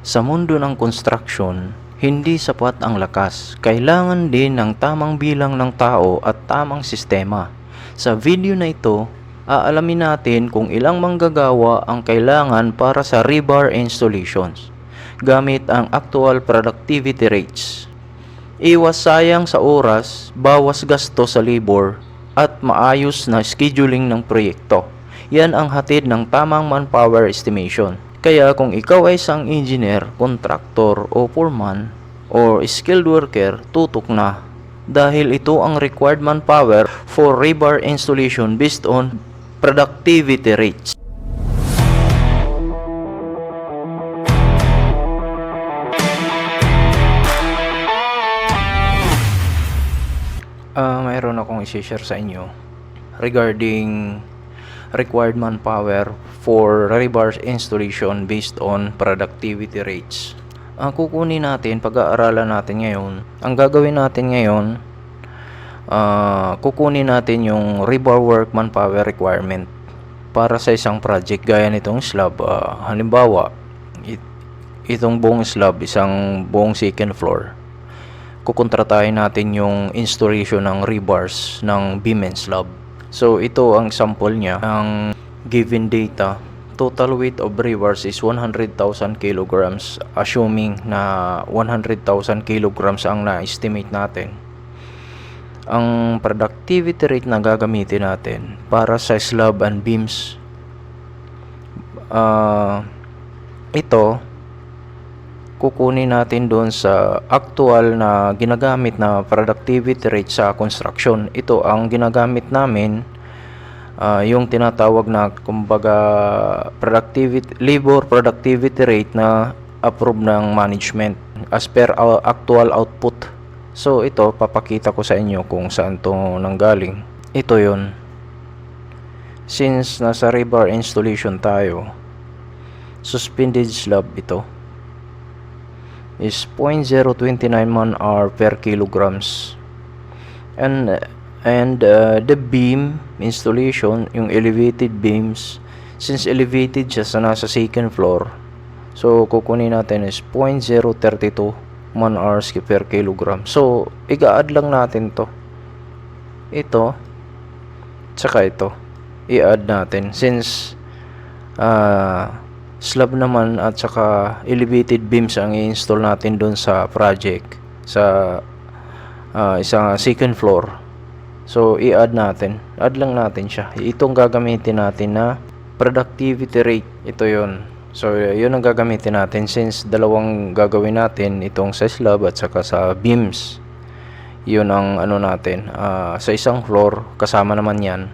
Sa mundo ng construction, hindi sapat ang lakas. Kailangan din ng tamang bilang ng tao at tamang sistema. Sa video na ito, aalamin natin kung ilang manggagawa ang kailangan para sa rebar installations gamit ang actual productivity rates. Iwas sayang sa oras, bawas gasto sa labor, at maayos na scheduling ng proyekto. Yan ang hatid ng tamang manpower estimation. Kaya kung ikaw ay isang engineer, contractor o foreman or skilled worker, tutok na. Dahil ito ang required manpower for rebar installation based on productivity rates. Mayroon akong i-share sa inyo regarding required manpower for rebar installation based on productivity rates. Kukunin natin, pag-aaralan natin ngayon, ang gagawin natin ngayon, kukunin natin yung rebar work manpower requirement para sa isang project gaya nitong slab. Halimbawa, itong buong slab, isang buong second floor. Kukontratahin natin yung installation ng rebars ng beam and slab. So ito ang sample niya. Ang given data, total weight of rebars is 100,000 kilograms, assuming na 100,000 kilograms ang na-estimate natin. Ang productivity rate na gagamitin natin para sa slab and beams, ito kukunin natin doon sa actual na ginagamit na productivity rate sa construction. Ito ang ginagamit namin, yung tinatawag na kumbaga labor productivity rate na approved ng management as per actual output. So ito, papakita ko sa inyo kung saan to nanggaling. Ito yon. Since nasa rebar installation tayo, suspended slab ito is 0.029 man-hour per kilograms, and the beam installation, yung elevated beams, since elevated siya sa nasa second floor, so kukunin natin is 0.032 man-hours per kilogram. So i-add lang natin to, ito tsaka ito, i-add natin since slab naman at saka elevated beams ang i-install natin doon sa project sa isang second floor. So i-add natin, add lang natin siya. Itong gagamitin natin na productivity rate, ito yon. So yun ang gagamitin natin since dalawang gagawin natin, itong sa slab at saka sa beams. Yun ang ano natin, sa isang floor kasama naman yan.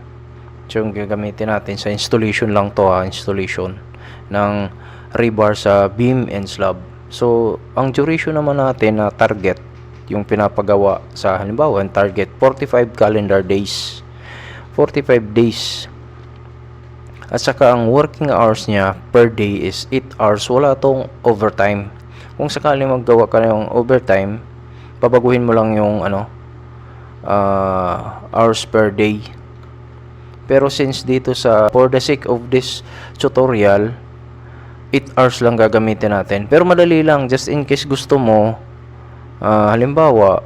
So yung gagamitin natin sa installation lang to, installation ng rebar sa beam and slab. So ang duration naman natin na target, yung pinapagawa sa halimbawa, ang target 45 calendar days, 45 days. At saka ang working hours niya per day is 8 hours. Wala tong overtime. Kung sakaling maggawa ka ng overtime, babaguhin mo lang yung hours per day. Pero since dito sa for the sake of this tutorial, 8 hours lang gagamitin natin. Pero madali lang, just in case gusto mo, halimbawa,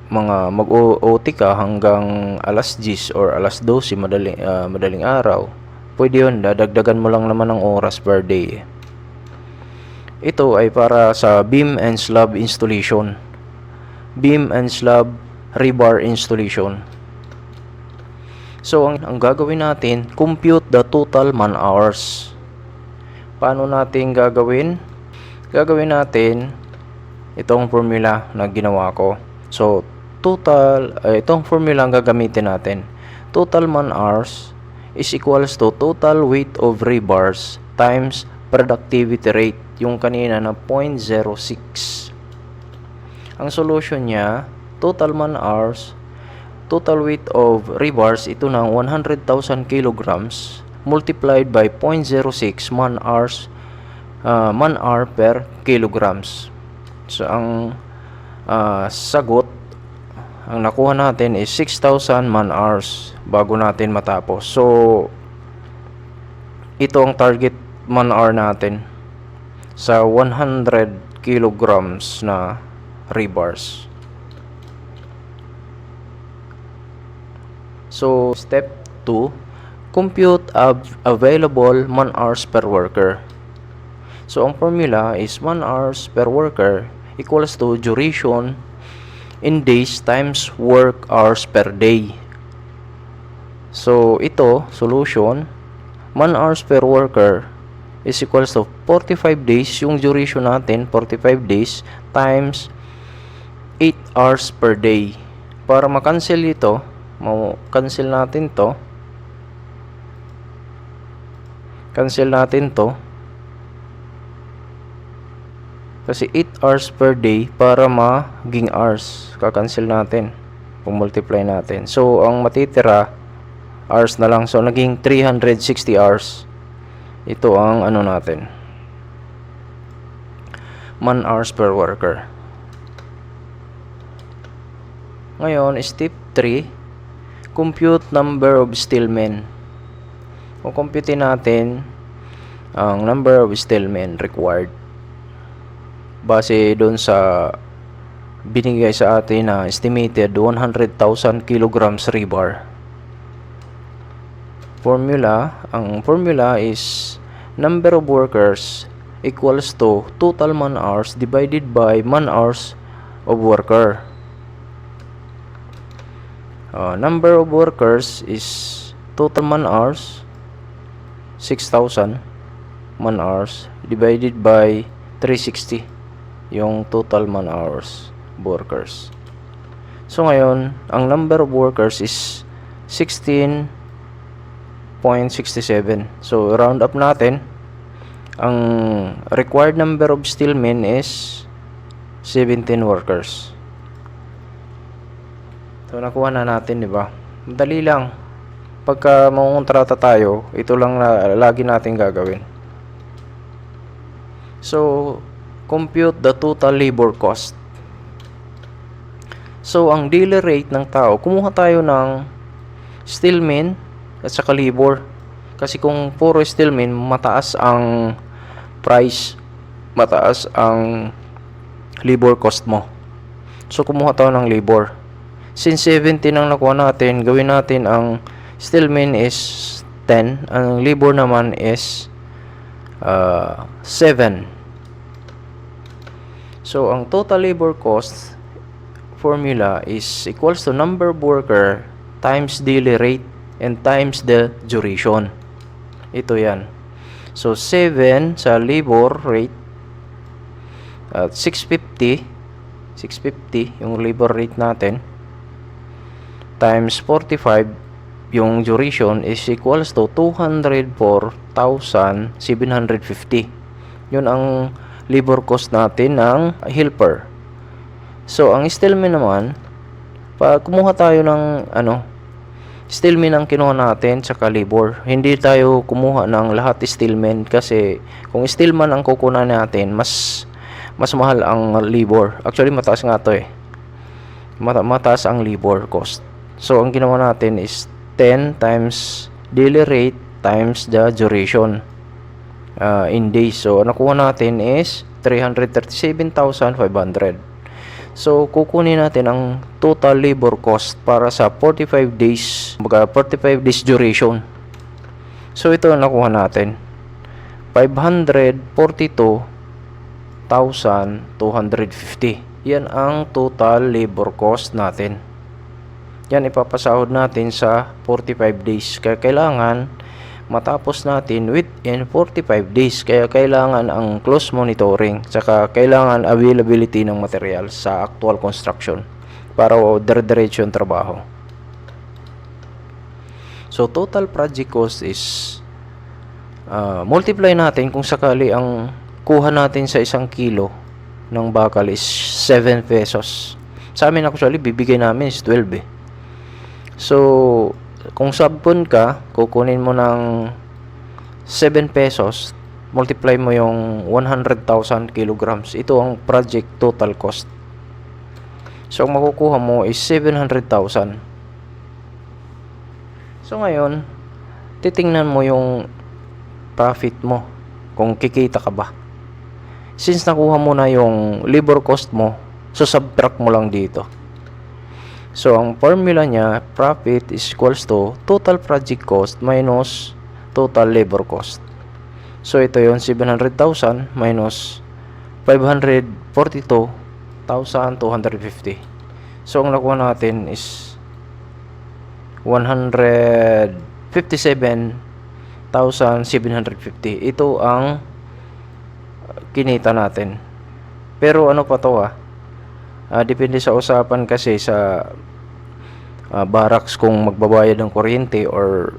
mga mag-OT ka hanggang alas 10 or alas 12 madaling araw, pwede yun, dadagdagan mo lang naman ng oras per day. Ito ay para sa beam and slab installation, beam and slab rebar installation. So ang gagawin natin, compute the total man hours. Paano natin gagawin? Gagawin natin itong formula na ginawa ko. So total, itong formula ang gagamitin natin. Total man hours is equals to total weight of rebars times productivity rate, yung kanina na 0.06. Ang solution niya, total man hours, total weight of rebars, ito ng 100,000 kilograms multiplied by 0.06 man-hour per kilograms. So ang sagot, ang nakuha natin is 6,000 man-hours bago natin matapos. So ito ang target man-hour natin. sa 100 kilograms na rebars. So, step 2, compute available man-hours per worker. So, ang formula is man-hours per worker equals to duration in days times work hours per day. So, ito, solution, man-hours per worker is equals to 45 days, yung duration natin, 45 days, times 8 hours per day. Para ma-cancel ito, cancel natin to. Cancel natin to. Kasi 8 hours per day para maging hours. Kakancel natin. Kung multiply natin. So, ang matitira, hours na lang. So, naging 360 hours. Ito ang ano natin. Man hours per worker. Ngayon, step 3. Compute number of stillmen. Kung compute natin ang number of stillmen required base doon sa binigay sa atin na estimated 100,000 kilograms rebar. Ang formula is number of workers equals to total man hours divided by man hours of worker. Number of workers is total man hours 6,000 man hours divided by 360 yung total man hours workers. So ngayon, ang number of workers is 16.67. So round up natin, ang required number of stillmen is 17 workers. So nakuha na natin, di ba? Madali lang. Pagka mangontrata tayo, ito lang na lagi natin gagawin. So compute the total labor cost. So ang daily rate ng tao, kumuha tayo ng stillman at saka labor. Kasi kung puro stillman, mataas ang price, mataas ang labor cost mo. So kumuha tayo ng labor. Since 17 ang nakuha natin, gawin natin ang stillman is 10, ang labor naman is 7. So ang total labor cost formula is equals to number of worker times daily rate and times the duration. Ito yan. So 7 sa labor rate at 650 yung labor rate natin times 45 yung duration is equals to 204,750. Yun ang labor cost natin ng helper. So ang stillman naman, pag kumuha tayo ng stillman ang kinuha natin tsaka labor. Hindi tayo kumuha ng lahat stillman kasi kung stillman ang kukunan natin, mas mahal ang labor. Actually mataas nga to mataas ang labor cost. So ang ginawa natin is 10 times daily rate times the duration in days. So nakuha natin is 337,500. So kukunin natin ang total labor cost para sa 45 days, 45 days duration. So ito ang nakuha natin, 542,250. Yan ang total labor cost natin. Yan ipapasahod natin sa 45 days. Kaya kailangan matapos natin within 45 days. Kaya kailangan ang close monitoring. Tsaka kailangan availability ng material sa actual construction para dire-diretso yung trabaho. So total project cost is multiply natin kung sakali ang kuha natin sa 1 kilo ng bakal is 7 pesos. Sa amin actually bibigay namin is 12 So, kung subcon ka, kukunin mo ng 7 pesos, multiply mo yung 100,000 kilograms. Ito ang project total cost. So, ang makukuha mo is 700,000. So, ngayon, titingnan mo yung profit mo. Kung kikita ka ba. since nakuha mo na yung labor cost mo, so subtract mo lang dito. So ang formula niya, profit is equals to total project cost minus total labor cost. So ito yung 700,000 minus 542,250. So ang nakuha natin is 157,750. Ito ang kinita natin. Pero ano pa to depende sa usapan kasi sa barracks kung magbabayad ng kuryente or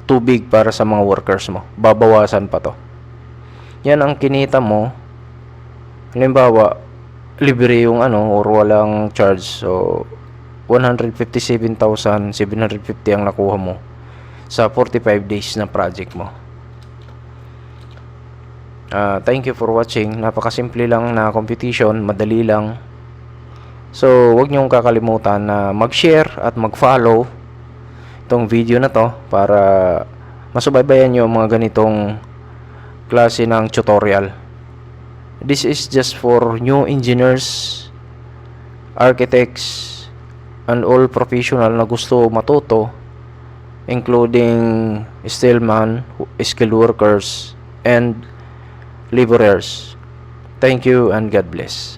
tubig para sa mga workers mo. Babawasan pa to. Yan ang kinita mo. Halimbawa, libre yung or walang charge. So 157,750 ang nakuha mo sa 45 days na project mo. Thank you for watching. Napakasimple lang na computation, madali lang. So, huwag niyong kakalimutan na mag-share at mag-follow itong video na to para masubaybayan niyo mga ganitong klase ng tutorial. This is just for new engineers, architects, and all professional na gusto matuto, including steelman, skilled workers, and laborers. Thank you and God bless.